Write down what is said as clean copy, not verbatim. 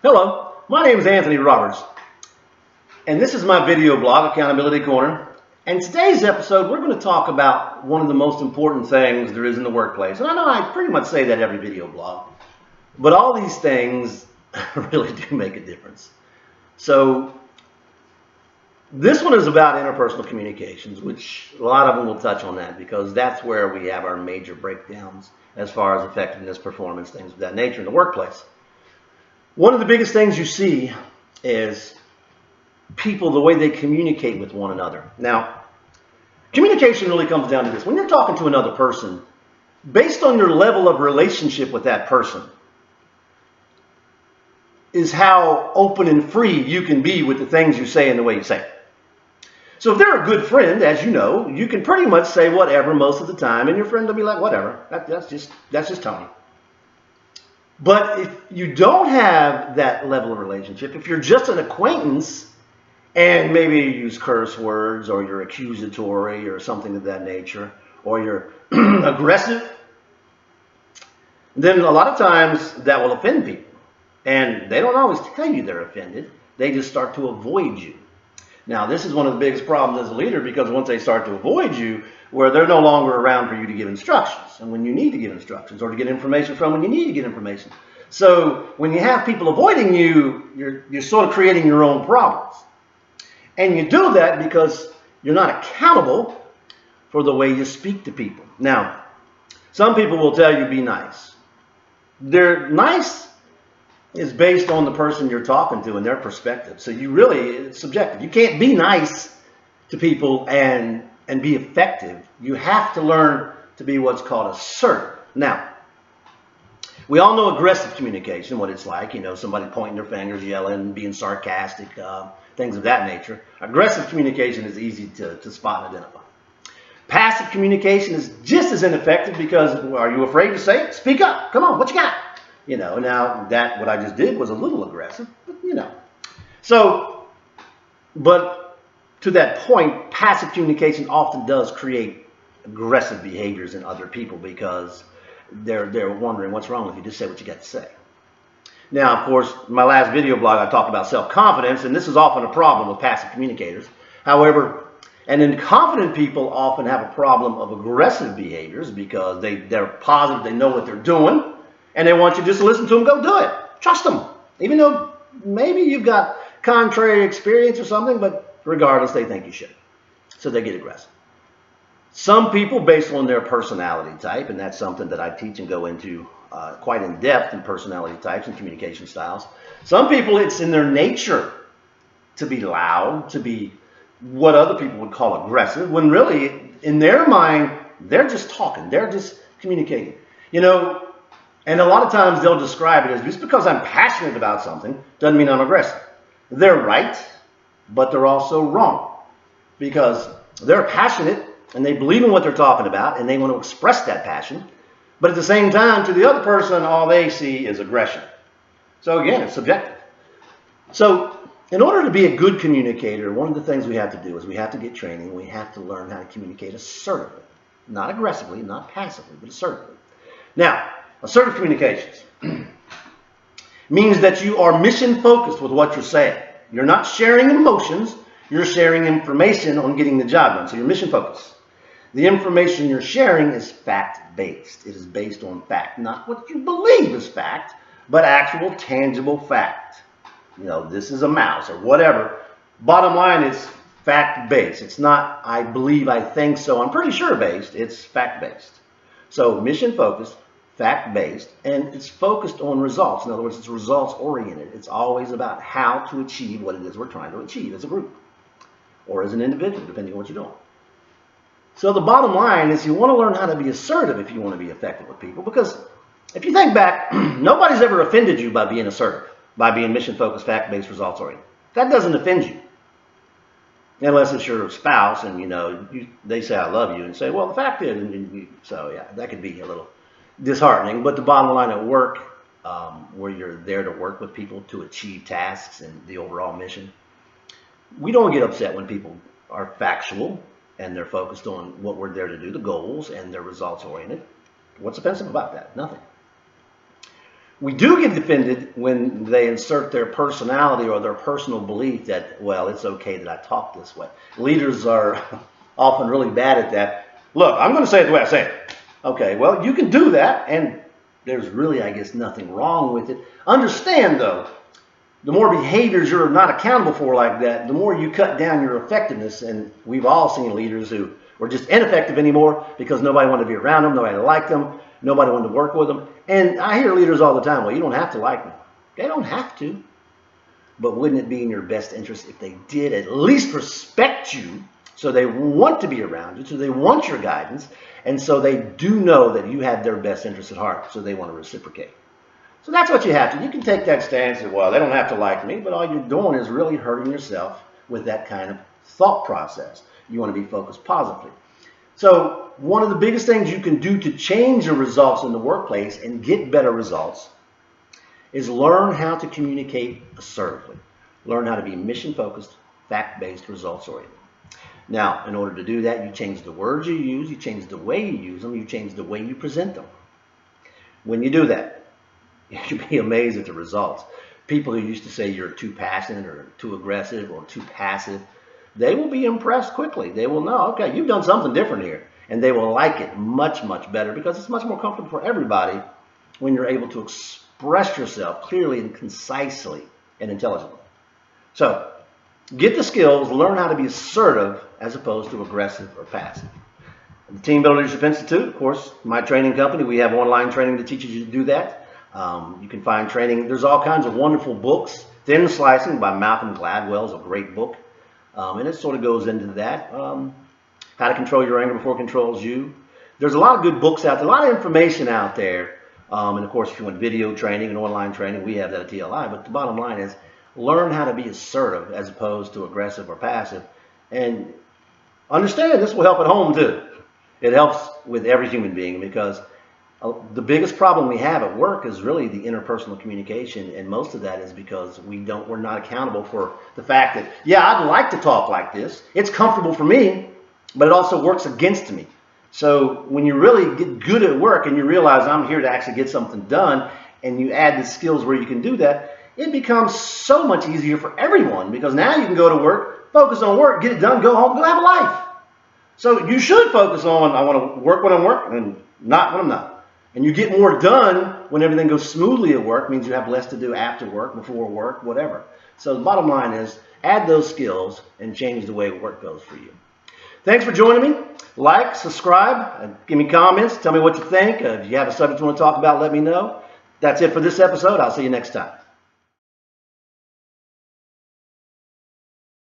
Hello, my name is Anthony Roberts, and this is my video blog, Accountability Corner. And today's episode, we're going to talk about one of the most important things there is in the workplace. And I know I pretty much say that every video blog, but all these things really do make a difference. So this one is about interpersonal communications, which a lot of them will touch on that because that's where we have our major breakdowns as far as effectiveness, performance, things of that nature in the workplace. One of the biggest things you see is people, the way they communicate with one another. Now, communication really comes down to this. When you're talking to another person, based on your level of relationship with that person, is how open and free you can be with the things you say and the way you say it. So if they're a good friend, as you know, you can pretty much say whatever most of the time, and your friend will be like, whatever, that's just Tony. But if you don't have that level of relationship, if you're just an acquaintance and maybe you use curse words or you're accusatory or something of that nature, or you're aggressive, then a lot of times that will offend people. And they don't always tell you they're offended. They just start to avoid you. Now, this is one of the biggest problems as a leader because once they start to avoid you, where they're no longer around for you to give instructions and when you need to give instructions or to get information from when you need to get information. So when you have people avoiding you, you're sort of creating your own problems. And you do that because you're not accountable for the way you speak to people. Now, some people will tell you be nice. They're nice is based on the person you're talking to and their perspective. So it's subjective. You can't be nice to people and be effective. You have to learn to be what's called assertive. Now, we all know aggressive communication, what it's like, somebody pointing their fingers, yelling, being sarcastic, things of that nature. Aggressive communication is easy to spot and identify. Passive communication is just as ineffective because are you afraid to say it? Speak up. Come on, what you got? Now that what I just did was a little aggressive, but but to that point, passive communication often does create aggressive behaviors in other people because they're wondering what's wrong with you. Just say what you got to say. Now, of course, in my last video blog, I talked about self-confidence, and this is often a problem with passive communicators. However, and then confident people often have a problem of aggressive behaviors because they're positive, they know what they're doing, and they want you just to listen to them, go do it. Trust them. Even though maybe you've got contrary experience or something, but regardless, they think you should. So they get aggressive. Some people, based on their personality type, and that's something that I teach and go into quite in depth in personality types and communication styles. Some people, it's in their nature to be loud, to be what other people would call aggressive, when really, in their mind, they're just talking. They're just communicating. And a lot of times they'll describe it as just because I'm passionate about something doesn't mean I'm aggressive. They're right, but they're also wrong because they're passionate and they believe in what they're talking about and they want to express that passion. But at the same time, to the other person, all they see is aggression. So again, it's subjective. So in order to be a good communicator, one of the things we have to do is we have to get training. We have to learn how to communicate assertively, not aggressively, not passively, but assertively. Now, assertive communications means that you are mission focused with what you're saying. You're not sharing emotions, you're sharing information on getting the job done. So you're mission focused. The information you're sharing is fact based. It is based on fact, not what you believe is fact, but actual tangible fact. This is a mouse or whatever. Bottom line is fact based. It's not I believe, I think so, I'm pretty sure based. It's fact based. So mission focused, fact-based, and it's focused on results. In other words, it's results-oriented. It's always about how to achieve what it is we're trying to achieve as a group or as an individual, depending on what you're doing. So the bottom line is you want to learn how to be assertive if you want to be effective with people because if you think back, nobody's ever offended you by being assertive, by being mission-focused, fact-based, results-oriented. That doesn't offend you. Unless it's your spouse and, they say, I love you, and say, well, the fact is, so yeah, that could be a little disheartening. But the bottom line at work, where you're there to work with people to achieve tasks and the overall mission, we don't get upset when people are factual and they're focused on what we're there to do, the goals, and they're results oriented. What's offensive about that? Nothing. We do get offended when they insert their personality or their personal belief that, well, it's okay that I talk this way. Leaders are often really bad at that. Look, I'm going to say it the way I say it. Okay, well, you can do that, and there's really, I guess, nothing wrong with it. Understand, though, the more behaviors you're not accountable for like that, the more you cut down your effectiveness. And we've all seen leaders who were just ineffective anymore because nobody wanted to be around them, nobody liked them, nobody wanted to work with them. And I hear leaders all the time, well, you don't have to like me. They don't have to. But wouldn't it be in your best interest if they did at least respect you, so they want to be around you, so they want your guidance, and so they do know that you have their best interest at heart, so they want to reciprocate. So that's what you have to. You can take that stance and, well, they don't have to like me, but all you're doing is really hurting yourself with that kind of thought process. You want to be focused positively. So one of the biggest things you can do to change your results in the workplace and get better results is learn how to communicate assertively. Learn how to be mission-focused, fact-based, results-oriented. Now, in order to do that, you change the words you use, you change the way you use them, you change the way you present them. When you do that, you'd be amazed at the results. People who used to say you're too passionate or too aggressive or too passive, they will be impressed quickly. They will know, okay, you've done something different here. And they will like it much, much better because it's much more comfortable for everybody when you're able to express yourself clearly and concisely and intelligently. So, get the skills, learn how to be assertive as opposed to aggressive or passive. The Team Builder Leadership Institute, of course, my training company, we have online training that teaches you to do that. You can find training. There's all kinds of wonderful books. Thin Slicing by Malcolm Gladwell is a great book. And it sort of goes into that. How to Control Your Anger Before It Controls You. There's a lot of good books out there, a lot of information out there. And of course, if you want video training and online training, we have that at TLI. But the bottom line is learn how to be assertive as opposed to aggressive or passive. And understand this will help at home too. It helps with every human being because the biggest problem we have at work is really the interpersonal communication, and most of that is because we're not accountable for the fact that, yeah, I'd like to talk like this. It's comfortable for me, but it also works against me. So when you really get good at work and you realize I'm here to actually get something done, and you add the skills where you can do that, it becomes so much easier for everyone because now you can go to work, focus on work, get it done, go home, go have a life. So you should focus on, I want to work when I'm working and not when I'm not. And you get more done when everything goes smoothly at work, means you have less to do after work, before work, whatever. So the bottom line is add those skills and change the way work goes for you. Thanks for joining me. Like, subscribe, give me comments, tell me what you think. If you have a subject you want to talk about, let me know. That's it for this episode. I'll see you next time.